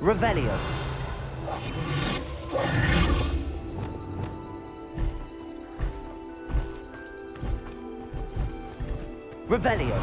Revelio. Revelio.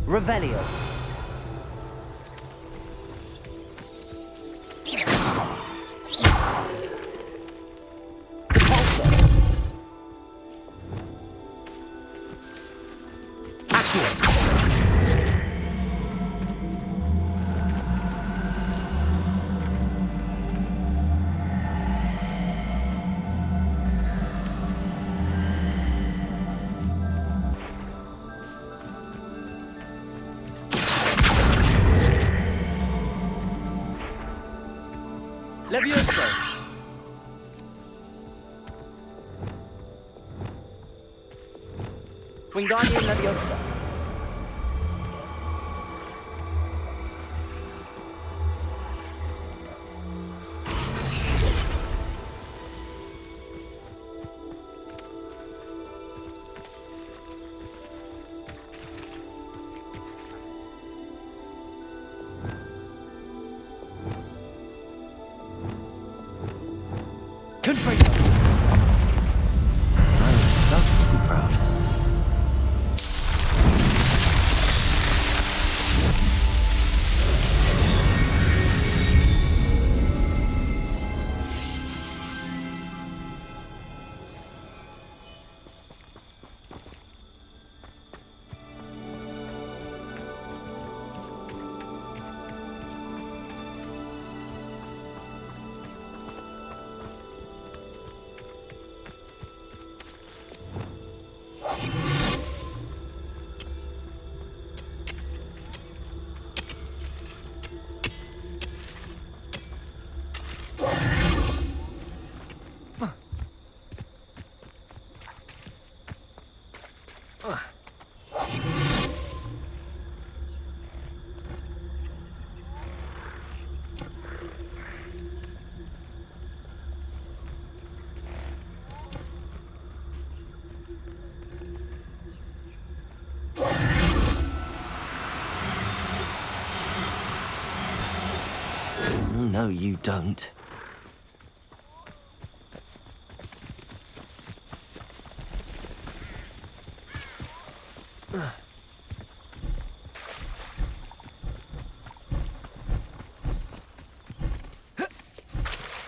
Revelio. Repulsor. Accio. Levioso. Wingardium Leviosa. Confringo. I'm so proud. No, you don't.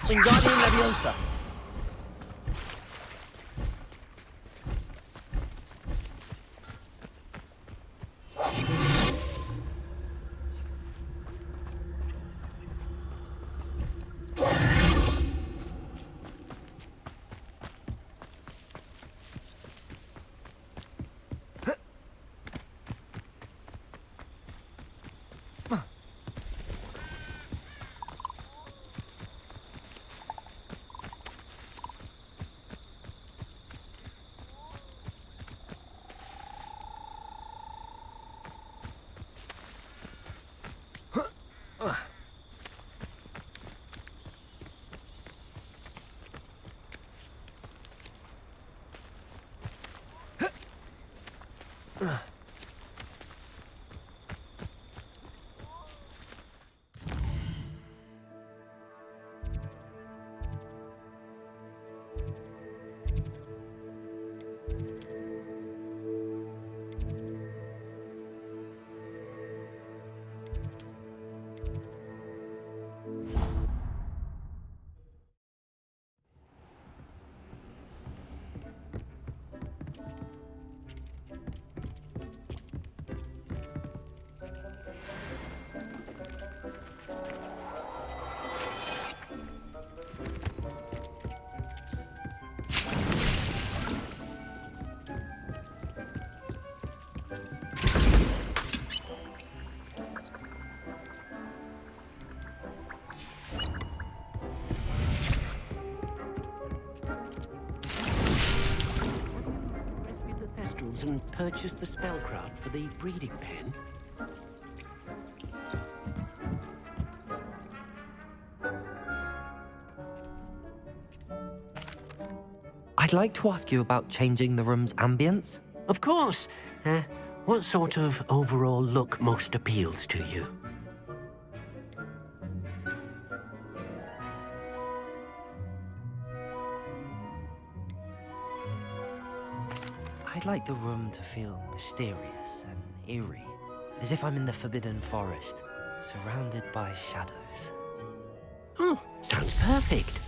Wingardium Leviosa. minstrels and purchase the spellcraft for the breeding pen? I'd like to ask you about changing the room's ambience. Of course. What sort of overall look most appeals to you? I'd like the room to feel mysterious and eerie, as if I'm in the Forbidden Forest, surrounded by shadows. Oh, sounds perfect.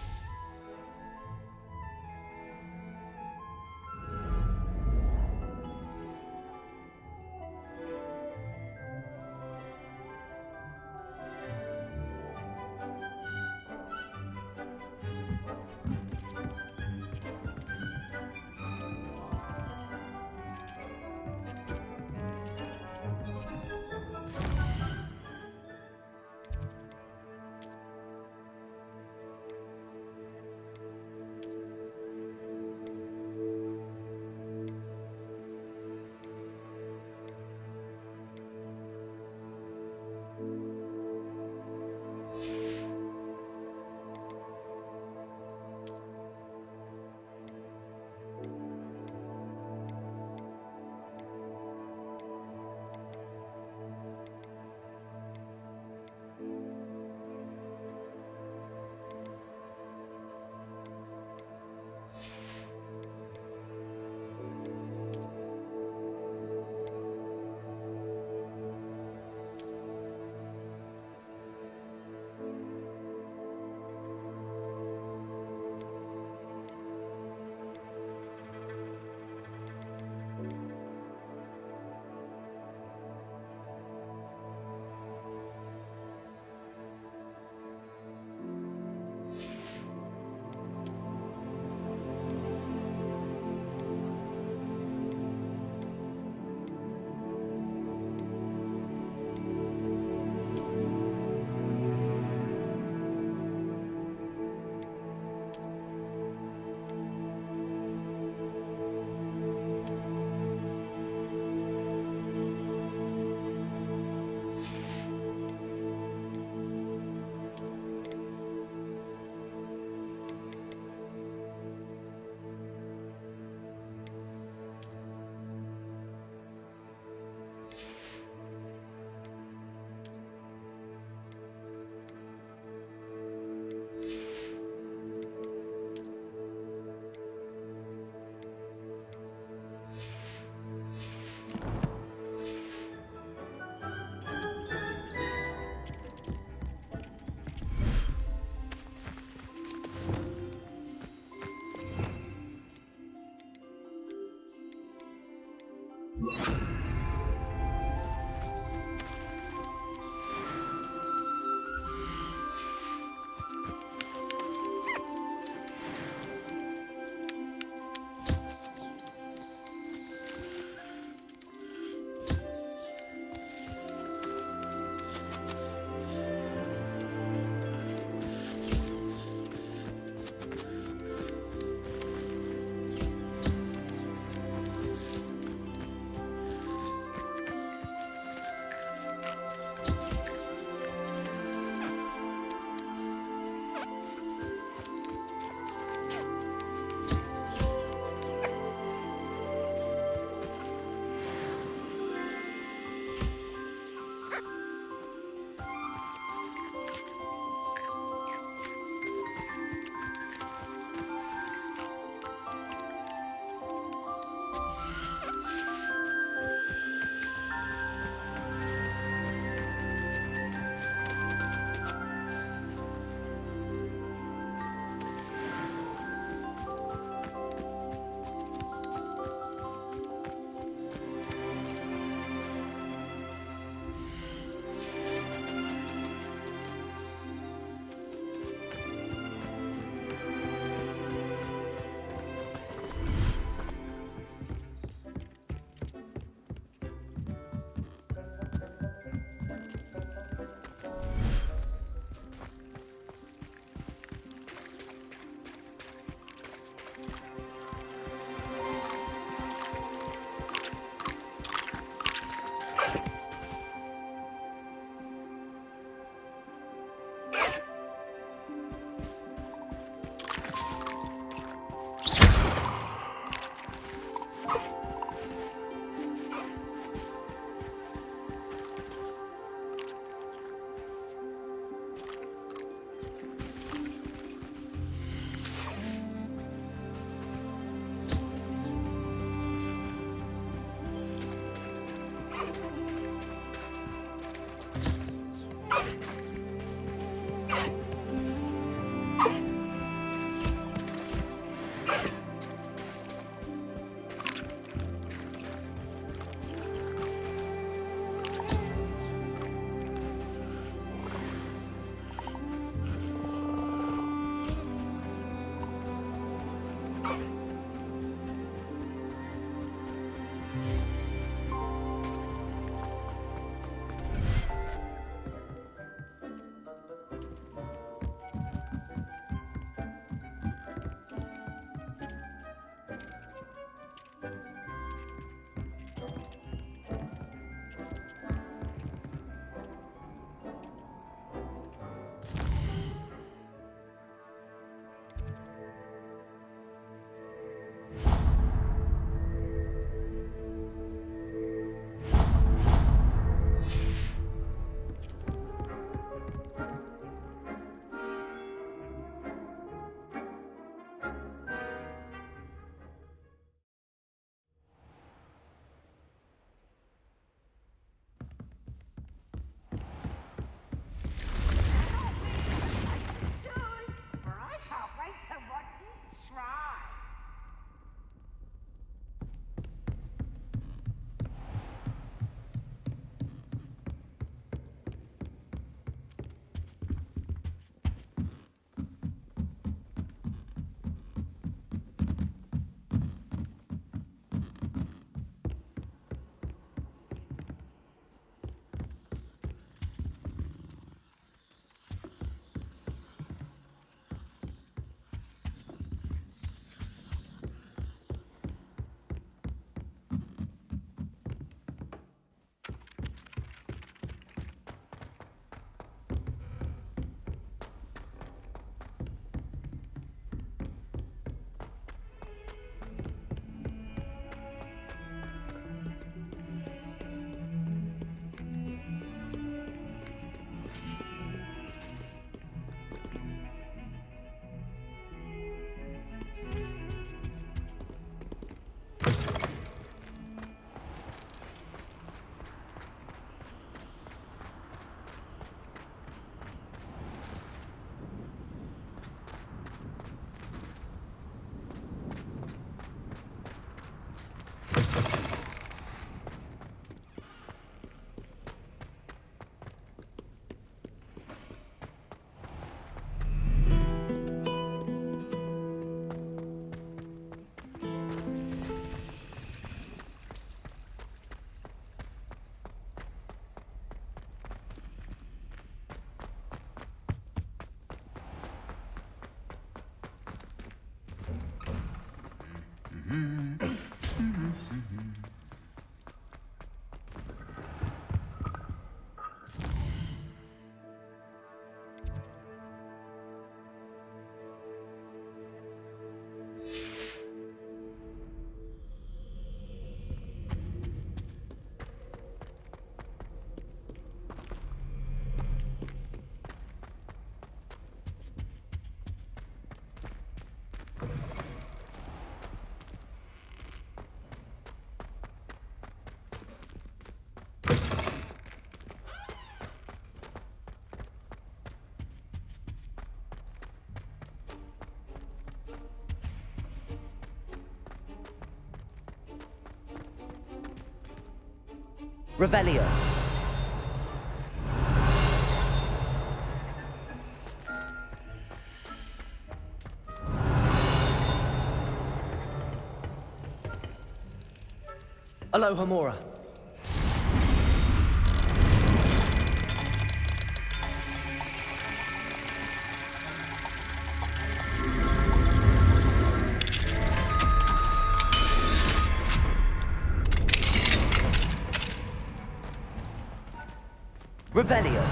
Revelio. Aloha Mora. Revelio.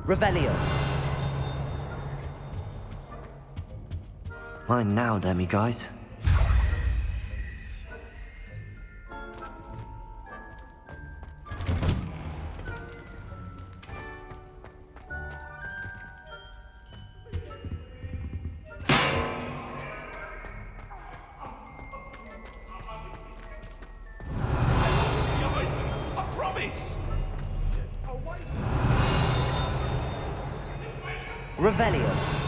Revelio. Mine now, demi-guys. I promise! Revelio.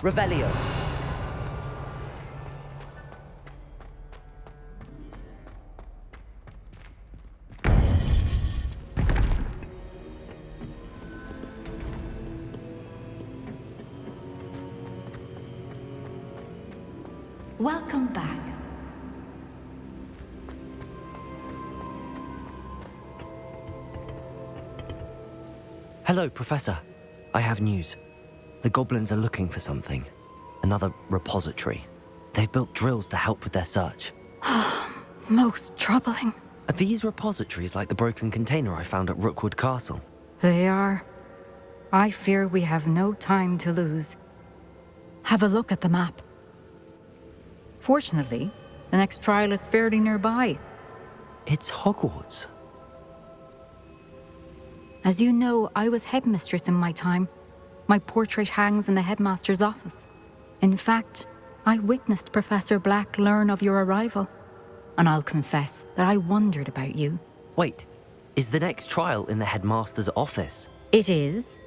Revelio. Welcome back. Hello, Professor. I have news. The goblins are looking for something. Another repository. They've built drills to help with their search. Most troubling. Are these repositories like the broken container I found at Rookwood Castle? They are. I fear we have no time to lose. Have a look at the map. Fortunately, the next trial is fairly nearby. It's Hogwarts. As you know, I was headmistress in my time. My portrait hangs in the headmaster's office. In fact, I witnessed Professor Black learn of your arrival. And I'll confess that I wondered about you. Wait, is the next trial in the headmaster's office? It is.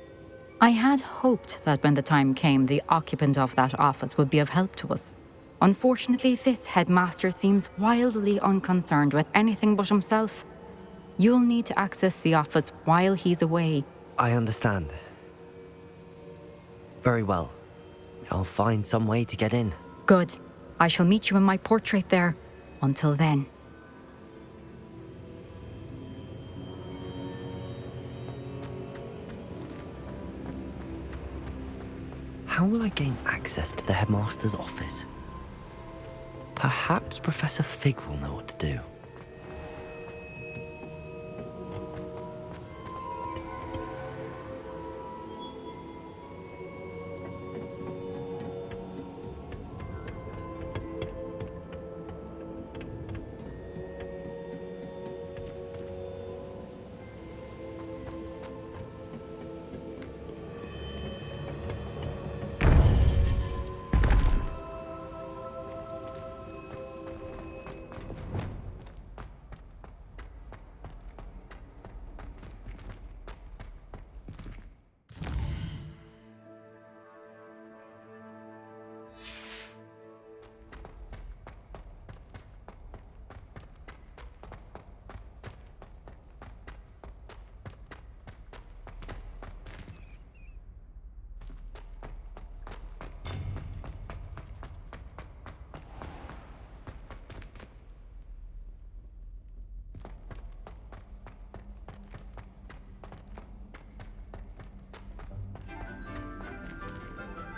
I had hoped that when the time came, the occupant of that office would be of help to us. Unfortunately, this headmaster seems wildly unconcerned with anything but himself. You'll need to access the office while he's away. I understand. Very well. I'll find some way to get in. Good. I shall meet you in my portrait there. Until then. How will I gain access to the headmaster's office? Perhaps Professor Fig will know what to do.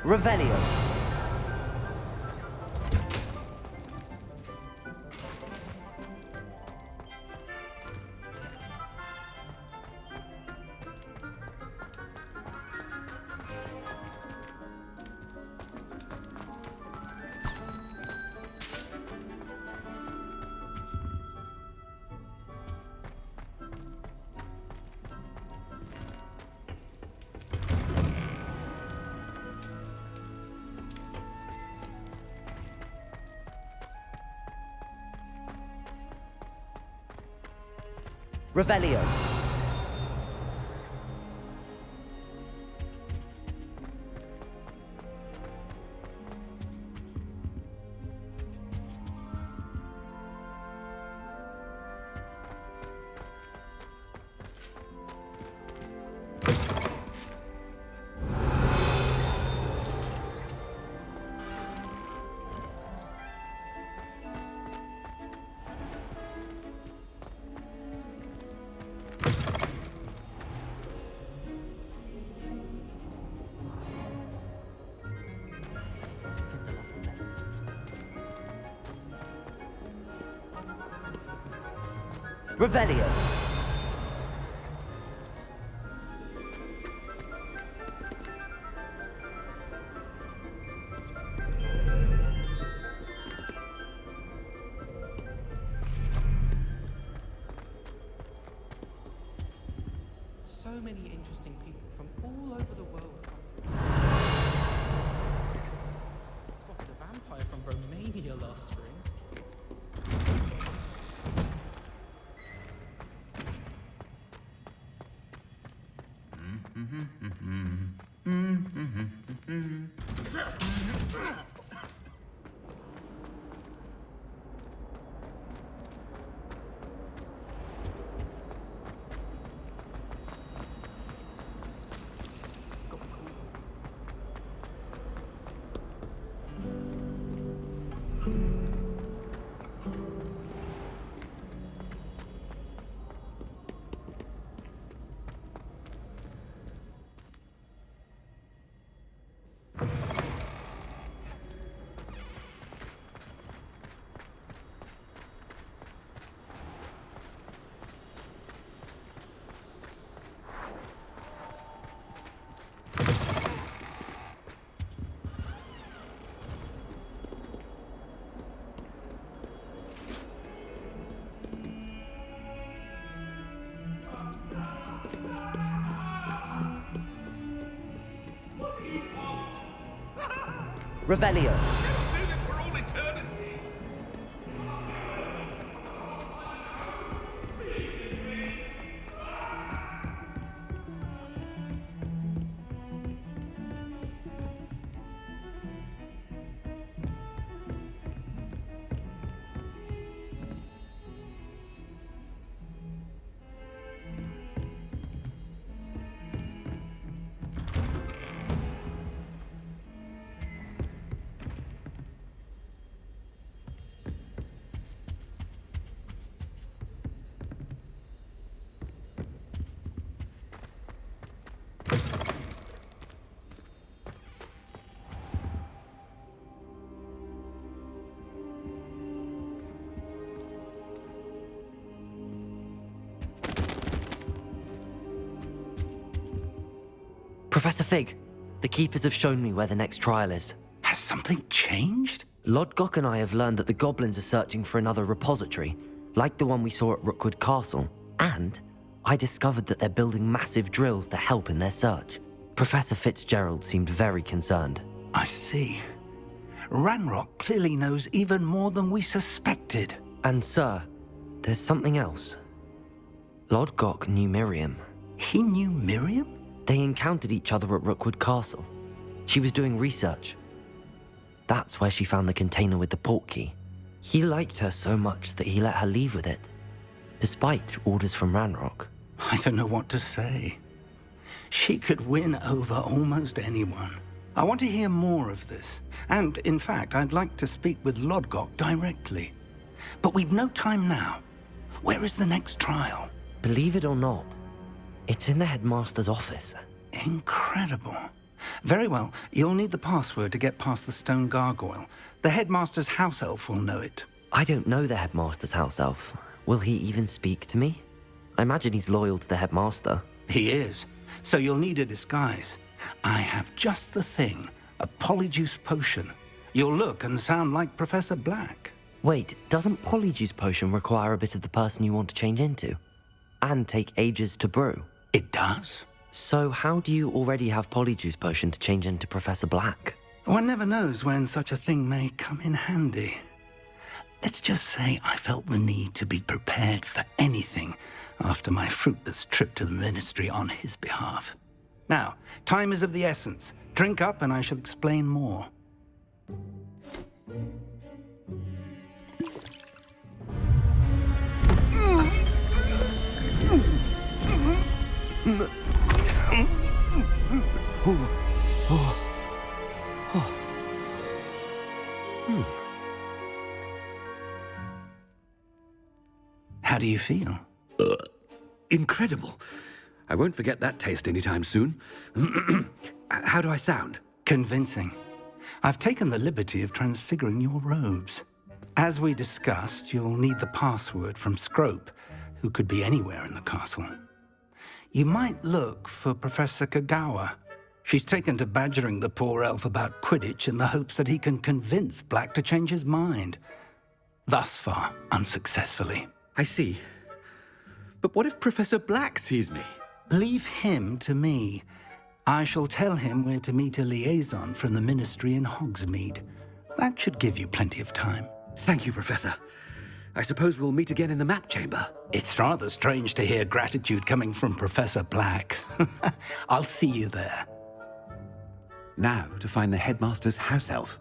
Revelio. Revelio. Revelio. So many interesting people from all over the world. Spotted a vampire from Romania last spring. Revelio. Do this for all eternity. Professor Fig, the Keepers have shown me where the next trial is. Has something changed? Lodgok and I have learned that the goblins are searching for another repository, like the one we saw at Rookwood Castle. And I discovered that they're building massive drills to help in their search. Professor Fitzgerald seemed very concerned. I see. Ranrock clearly knows even more than we suspected. And sir, there's something else. Lodgok knew Miriam. He knew Miriam? They encountered each other at Rookwood Castle. She was doing research. That's where she found the container with the portkey. He liked her so much that he let her leave with it, despite orders from Ranrock. I don't know what to say. She could win over almost anyone. I want to hear more of this. And, in fact, I'd like to speak with Lodgok directly. But we've no time now. Where is the next trial? Believe it or not, it's in the headmaster's office. Incredible. Very well. You'll need the password to get past the stone gargoyle. The headmaster's house elf will know it. I don't know the headmaster's house elf. Will he even speak to me? I imagine he's loyal to the headmaster. He is. So you'll need a disguise. I have just the thing. A polyjuice potion. You'll look and sound like Professor Black. Wait, doesn't Polyjuice Potion require a bit of the person you want to change into? And take ages to brew? It does? So how do you already have Polyjuice Potion to change into Professor Black? One never knows when such a thing may come in handy. Let's just say I felt the need to be prepared for anything after my fruitless trip to the ministry on his behalf. Now, time is of the essence. Drink up and I shall explain more. How do you feel? Incredible. I won't forget that taste anytime soon. How do I sound? Convincing. I've taken the liberty of transfiguring your robes. As we discussed, you'll need the password from Scrope, who could be anywhere in the castle. You might look for Professor Kagawa. She's taken to badgering the poor elf about Quidditch in the hopes that he can convince Black to change his mind. Thus far, unsuccessfully. I see. But what if Professor Black sees me? Leave him to me. I shall tell him where to meet a liaison from the ministry in Hogsmeade. That should give you plenty of time. Thank you, Professor. I suppose we'll meet again in the map chamber. It's rather strange to hear gratitude coming from Professor Black. I'll see you there. Now to find the headmaster's house elf.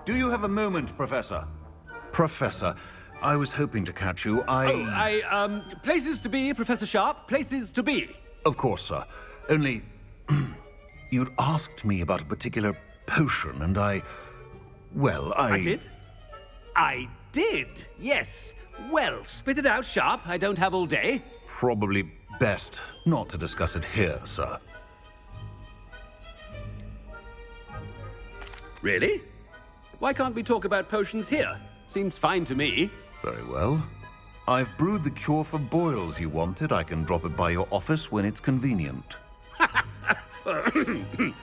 Do you have a moment, Professor? Professor, I was hoping to catch you. Places to be, Professor Sharp. Places to be. Of course, sir. Only, you'd asked me about a particular potion, and I did? I did, yes. Well, spit it out, Sharp. I don't have all day. Probably best not to discuss it here, sir. Really? Why can't we talk about potions here? Seems fine to me. Very well. I've brewed the cure for boils you wanted. I can drop it by your office when it's convenient.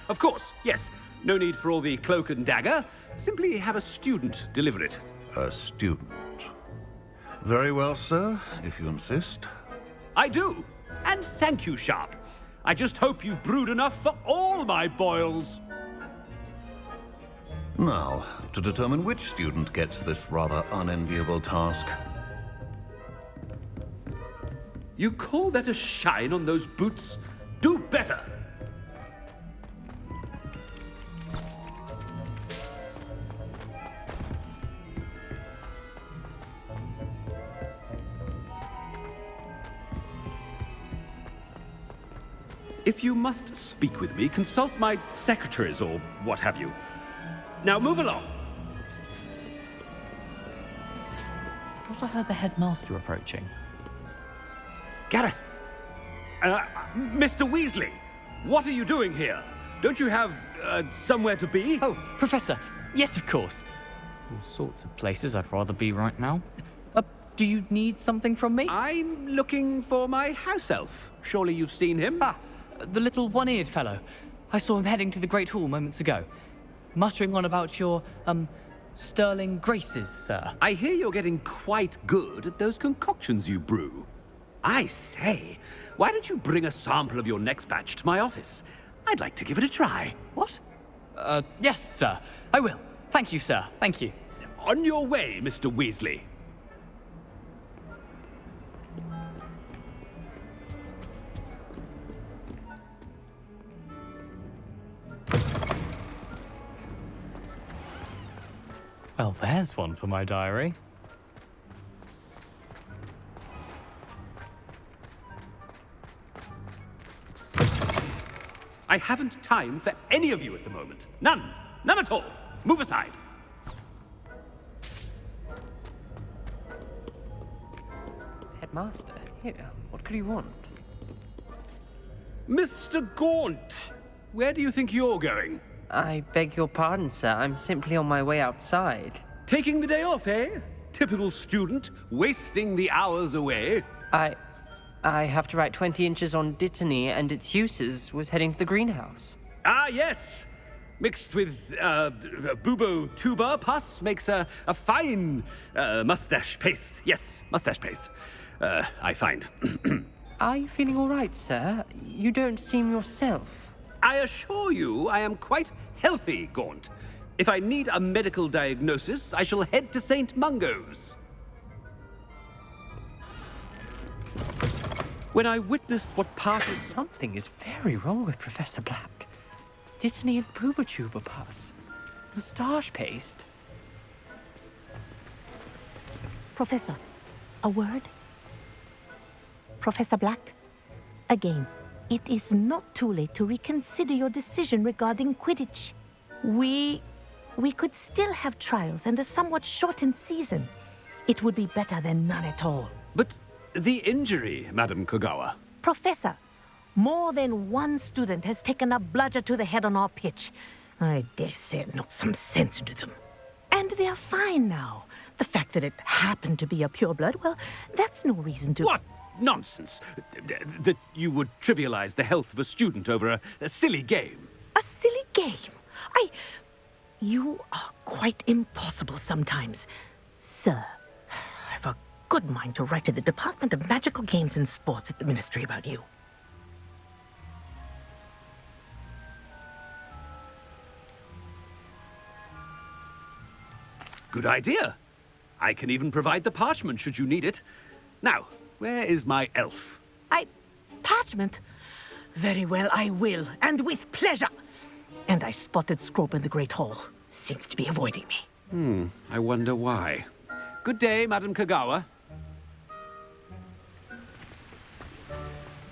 Of course, yes. No need for all the cloak and dagger. Simply have a student deliver it. A student. Very well, sir, if you insist. I do. And thank you, Sharp. I just hope you've brewed enough for all my boils. Now, to determine which student gets this rather unenviable task. You call that a shine on those boots? Do better. If you must speak with me, consult my secretaries or what have you. Now move along. I thought I heard the headmaster approaching. Gareth! Mr. Weasley, what are you doing here? Don't you have, somewhere to be? Oh, Professor. Yes, of course. All sorts of places I'd rather be right now. Do you need something from me? I'm looking for my house elf. Surely you've seen him? Ah, the little one-eared fellow. I saw him heading to the Great Hall moments ago. Muttering on about your, sterling graces, sir. I hear you're getting quite good at those concoctions you brew. I say, why don't you bring a sample of your next batch to my office? I'd like to give it a try. What? Yes, sir. I will. Thank you, sir. Thank you. On your way, Mr. Weasley. Well, there's one for my diary. I haven't time for any of you at the moment. None. None at all. Move aside. Headmaster, here, what could you want? Mr. Gaunt, where do you think you're going? I beg your pardon, sir. I'm simply on my way outside. Taking the day off, eh? Typical student, wasting the hours away. I have to write 20 inches on Dittany and its uses. Was heading to the greenhouse. Ah, yes. Mixed with bubo tuber pus makes a fine mustache paste. Yes, mustache paste. I find. Are you feeling all right, sir? You don't seem yourself. I assure you I am quite healthy, Gaunt. If I need a medical diagnosis, I shall head to St. Mungo's. When I witnessed what parties... Something is very wrong with Professor Black. Dittany and Booba pus. Moustache paste. Professor, a word? Professor Black, again, it is not too late to reconsider your decision regarding Quidditch. We could still have trials and a somewhat shortened season. It would be better than none at all. But the injury, Madam Kogawa. Professor, more than one student has taken a bludger to the head on our pitch. I dare say it knocked some sense into them. And they are fine now. The fact that it happened to be a pureblood, well, that's no reason to... What nonsense! That you would trivialize the health of a student over a silly game. A silly game? You are quite impossible sometimes. Sir, I've a good mind to write to the Department of Magical Games and Sports at the Ministry about you. Good idea. I can even provide the parchment should you need it. Now, where is my elf? Parchment? Very well, I will, and with pleasure. And I spotted Scrope in the Great Hall. Seems to be avoiding me. I wonder why. Good day, Madam Kogawa.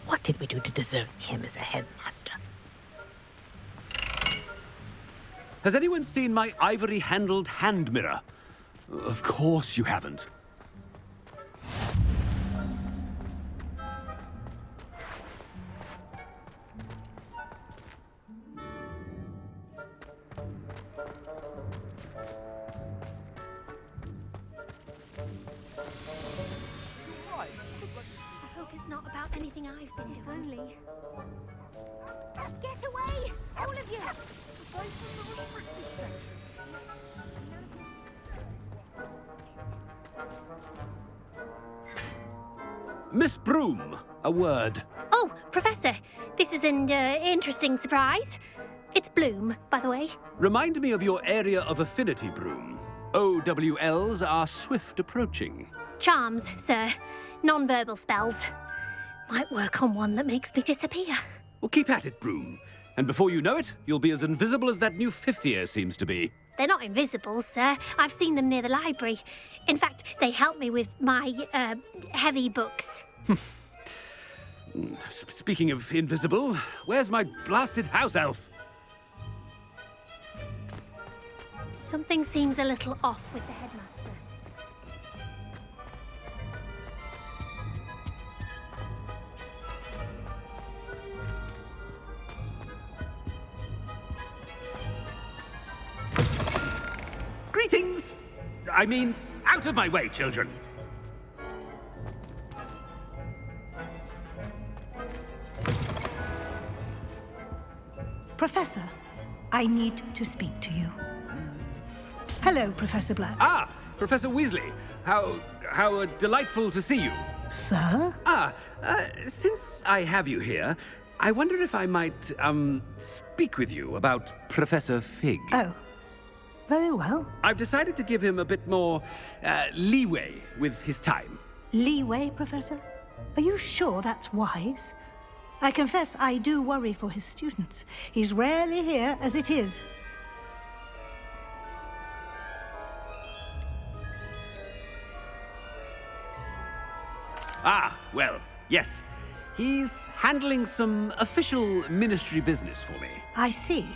What did we do to deserve him as a headmaster? Has anyone seen my ivory-handled hand mirror? Of course you haven't. I hope it's not about anything I've been doing. Only. Get away, all of you! Miss Broom, a word. Oh, Professor, this is an interesting surprise. It's Bloom, by the way. Remind me of your area of affinity, Broom. OWLs are swift approaching. Charms, sir. Non-verbal spells. Might work on one that makes me disappear. Well, keep at it, Broom. And before you know it, you'll be as invisible as that new fifth year seems to be. They're not invisible, sir. I've seen them near the library. In fact, they help me with my, heavy books. Speaking of invisible, where's my blasted house elf? Something seems a little off with the headmaster. Greetings! I mean, out of my way, children! Professor, I need to speak to you. Hello, Professor Black. Ah, Professor Weasley. How delightful to see you. Sir? Since I have you here, I wonder if I might, speak with you about Professor Fig. Oh, very well. I've decided to give him a bit more, leeway with his time. Leeway, Professor? Are you sure that's wise? I confess I do worry for his students. He's rarely here as it is. Ah, well, yes. He's handling some official ministry business for me. I see.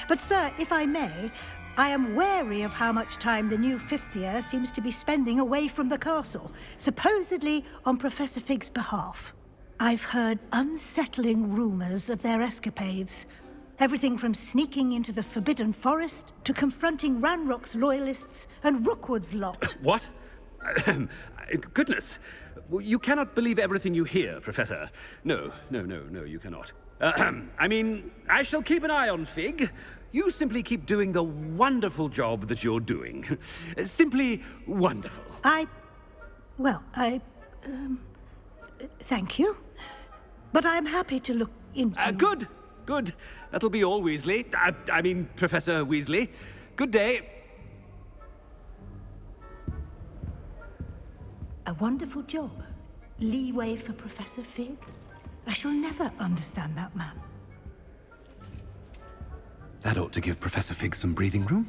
But, sir, if I may, I am wary of how much time the new fifth year seems to be spending away from the castle, supposedly on Professor Fig's behalf. I've heard unsettling rumors of their escapades. Everything from sneaking into the Forbidden Forest to confronting Ranrock's loyalists and Rookwood's lot. What? Goodness. You cannot believe everything you hear, Professor. No, you cannot. I mean, I shall keep an eye on Fig. You simply keep doing the wonderful job that you're doing. Simply wonderful. Thank you. But I'm happy to look into... Good. That'll be all, Weasley. I mean, Professor Weasley. Good day. A wonderful job. Leeway for Professor Fig. I shall never understand that man. That ought to give Professor Fig some breathing room.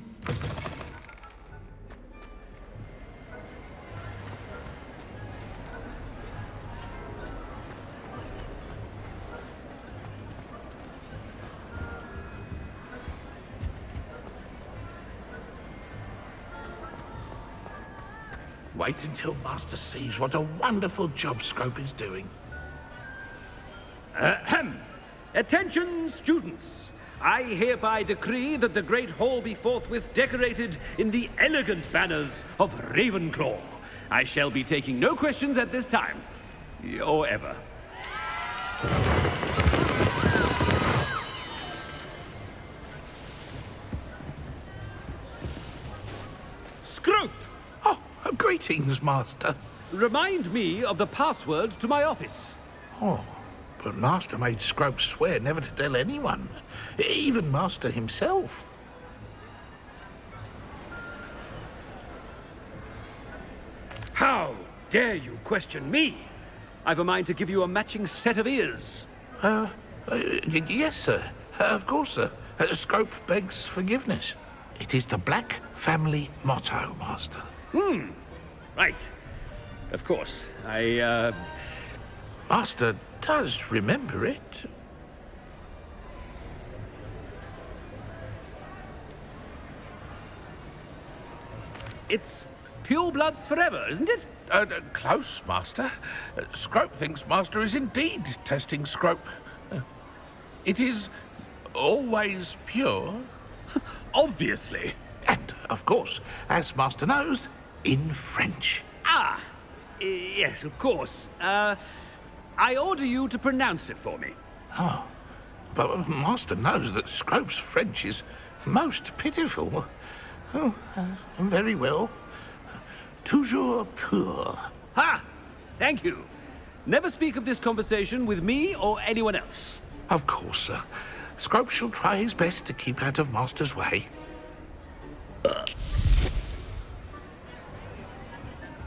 Wait until Master sees what a wonderful job Scrope is doing. Attention, students! I hereby decree that the Great Hall be forthwith decorated in the elegant banners of Ravenclaw. I shall be taking no questions at this time. Or ever. Scrope! Oh, greetings, Master. Remind me of the password to my office. Oh, but Master made Scrope swear never to tell anyone, even Master himself. How dare you question me? I've a mind to give you a matching set of ears. Yes, sir. Of course, sir. Scrope begs forgiveness. It is the Black family motto, Master. Right. Of course. Master does remember it. It's pure bloods forever, isn't it? Close, Master. Scrope thinks Master is indeed testing Scrope. It is always pure. Obviously. And, of course, as Master knows, in French. Yes, of course. I order you to pronounce it for me. Oh, but Master knows that Scrope's French is most pitiful. Oh, very well. Toujours pur. Ha! Thank you. Never speak of this conversation with me or anyone else. Of course, sir. Scrope shall try his best to keep out of Master's way.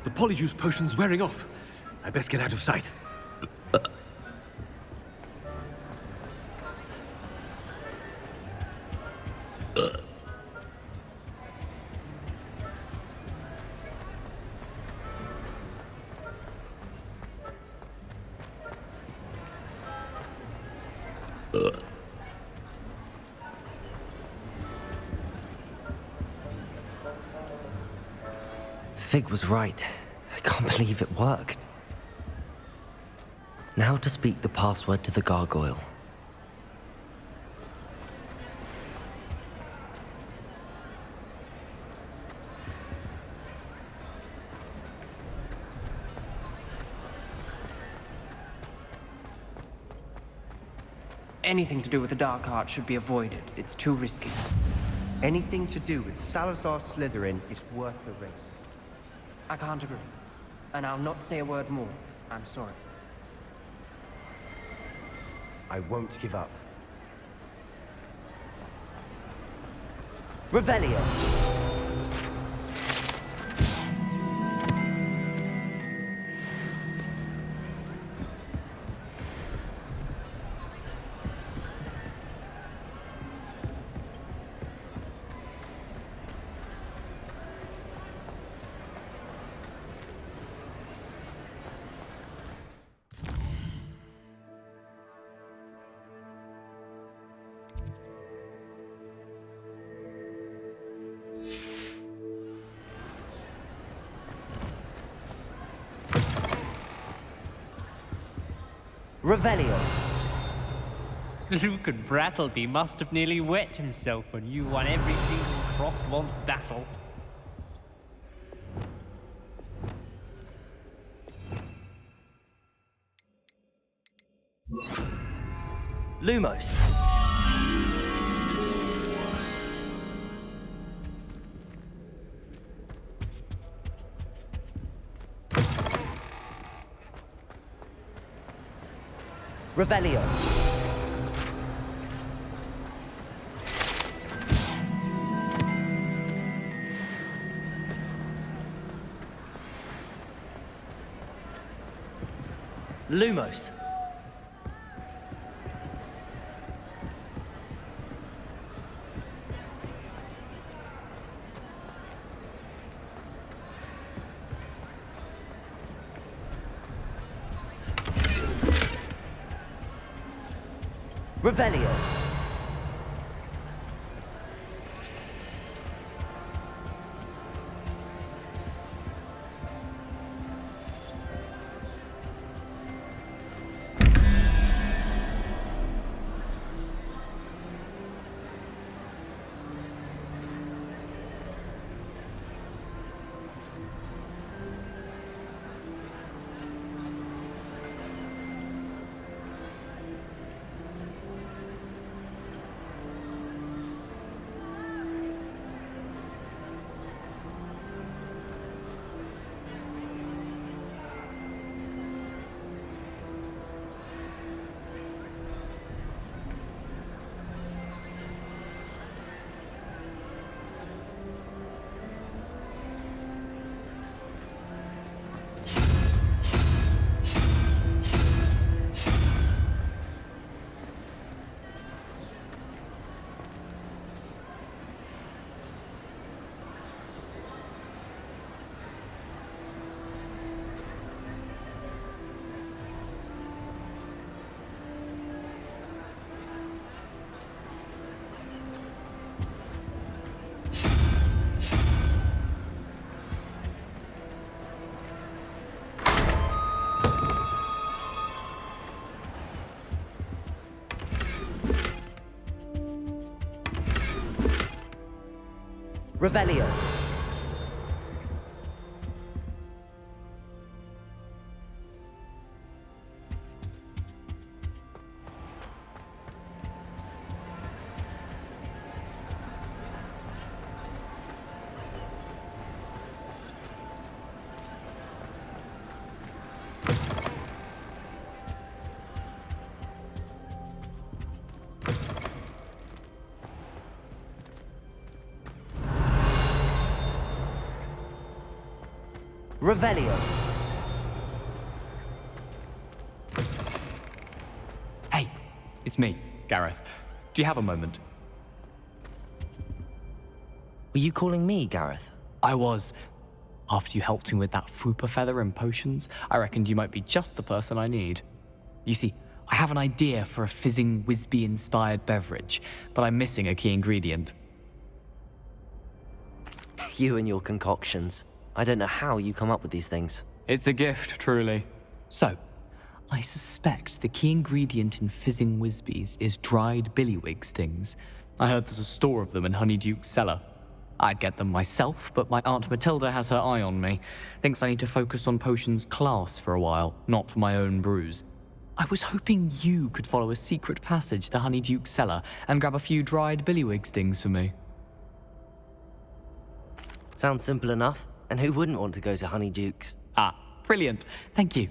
The Polyjuice potion's wearing off. I best get out of sight. Fig was right. I can't believe it worked. Now to speak the password to the gargoyle. Anything to do with the dark art should be avoided. It's too risky. Anything to do with Salazar Slytherin is worth the risk. I can't agree. And I'll not say a word more. I'm sorry. I won't give up. Revelio. Revelio. Luke and Brattleby must have nearly wet himself when you won every single Crossed Once battle. Lumos. Revelio. Lumos. Revelio. Revelio. Revelio. Hey, it's me, Gareth. Do you have a moment? Were you calling me, Gareth? I was. After you helped me with that Fupa feather and potions, I reckoned you might be just the person I need. You see, I have an idea for a fizzing Wisby-inspired beverage, but I'm missing a key ingredient. You and your concoctions. I don't know how you come up with these things. It's a gift, truly. So, I suspect the key ingredient in fizzing Wisbies is dried billywig stings. I heard there's a store of them in Honeyduke's cellar. I'd get them myself, but my Aunt Matilda has her eye on me. Thinks I need to focus on potions class for a while, not for my own brews. I was hoping you could follow a secret passage to Honeyduke's cellar and grab a few dried billywig stings for me. Sounds simple enough. And who wouldn't want to go to Honeyduke's? Ah, brilliant. Thank you.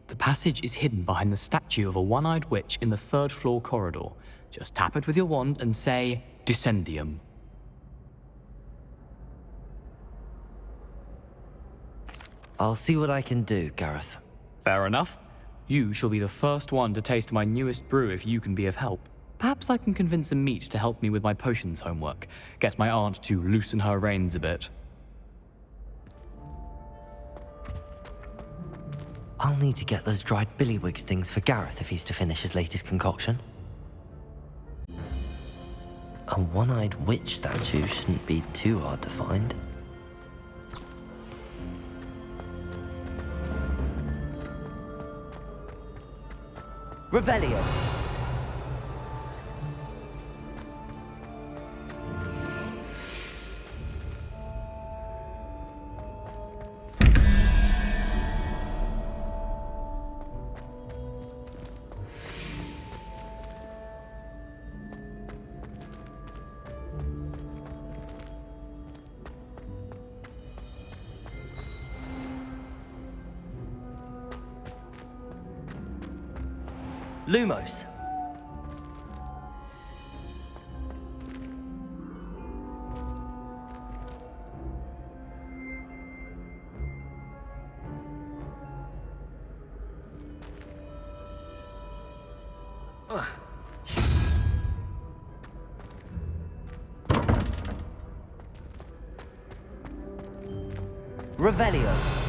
The passage is hidden behind the statue of a one-eyed witch in the third-floor corridor. Just tap it with your wand and say, Descendium. I'll see what I can do, Gareth. Fair enough. You shall be the first one to taste my newest brew if you can be of help. Perhaps I can convince a meat to help me with my potions homework. Get my aunt to loosen her reins a bit. I'll need to get those dried billywigs things for Gareth if he's to finish his latest concoction. A one-eyed witch statue shouldn't be too hard to find. Revelio. Lumos. Revelio.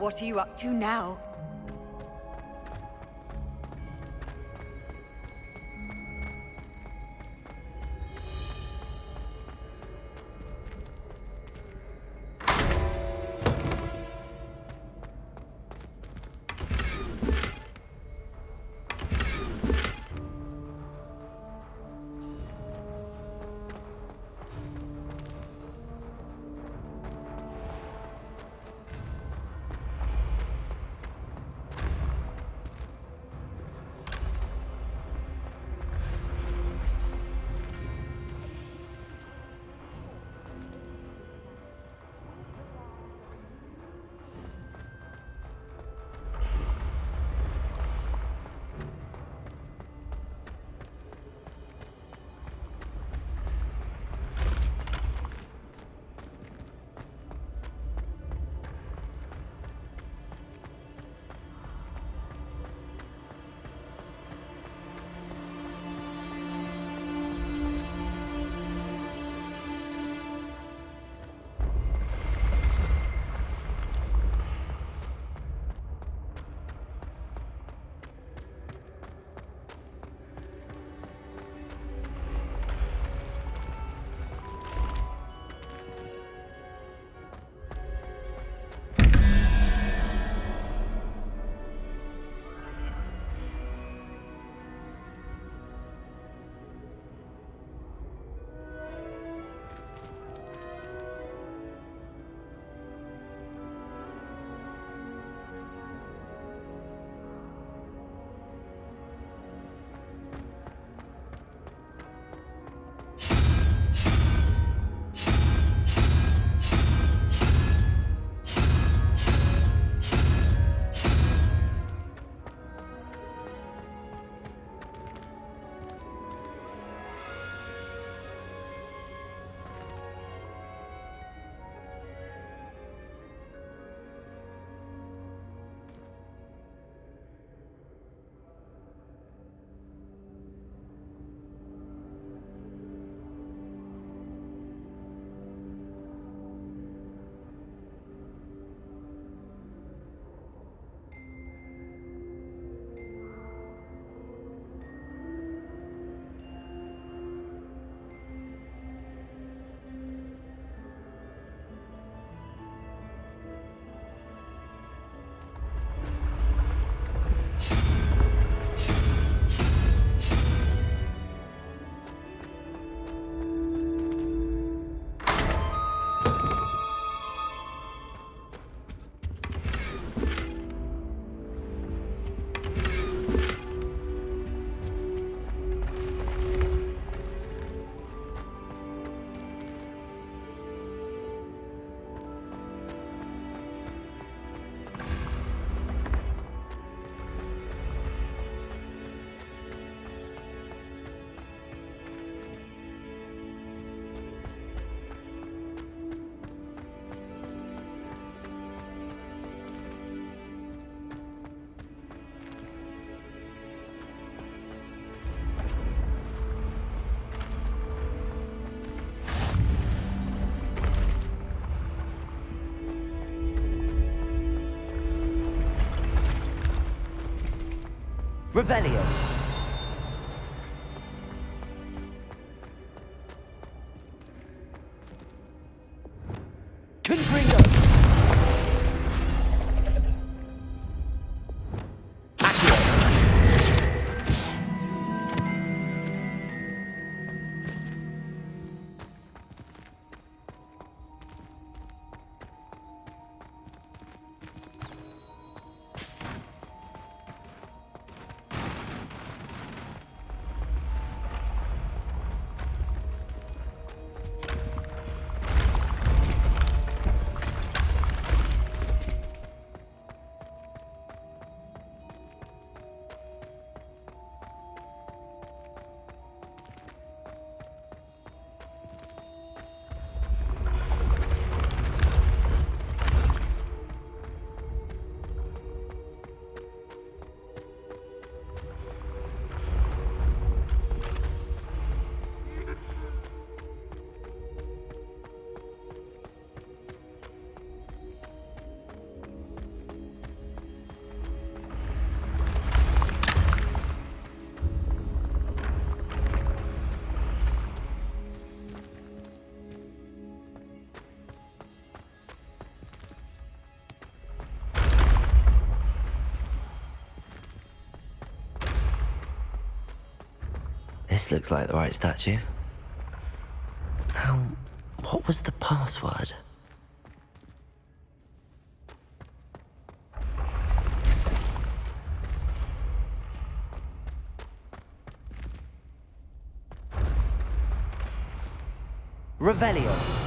What are you up to now? Revelio. Confringo. This looks like the right statue. Now, what was the password? Revelio.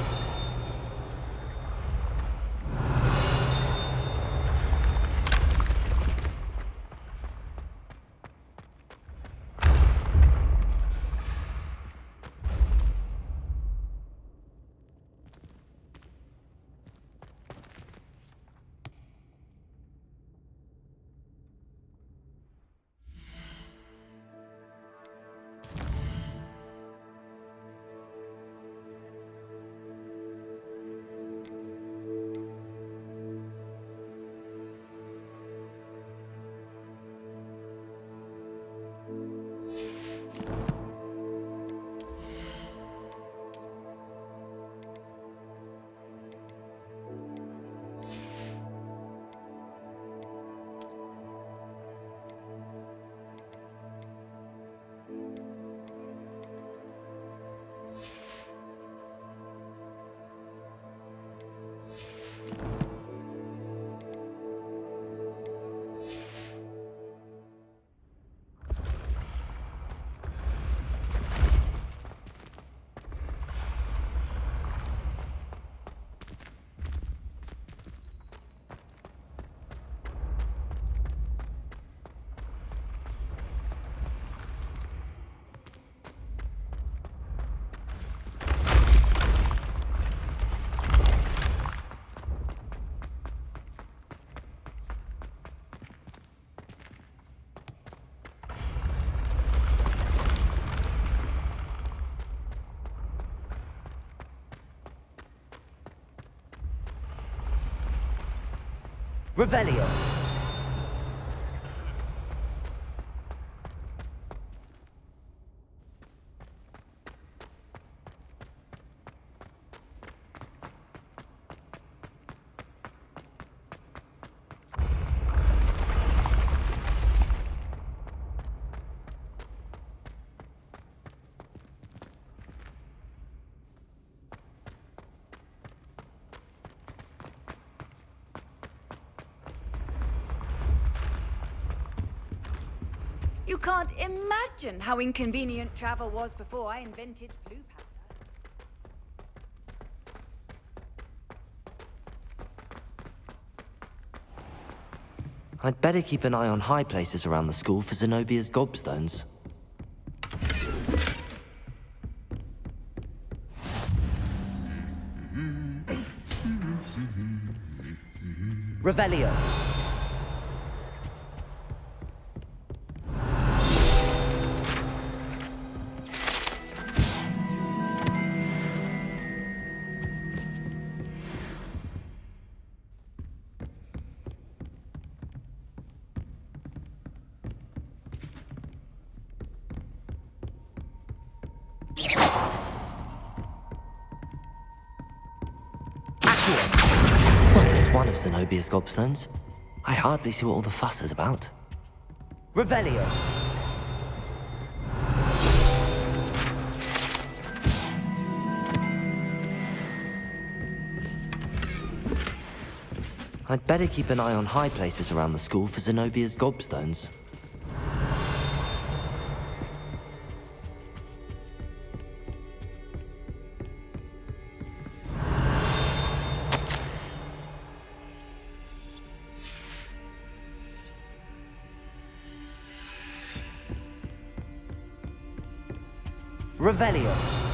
Revelio. You can't imagine how inconvenient travel was before I invented blue powder. I'd better keep an eye on high places around the school for Zenobia's gobstones. Revelio. of Zenobia's gobstones. I hardly see what all the fuss is about. Revelio. I'd better keep an eye on high places around the school for Zenobia's gobstones. Revelio.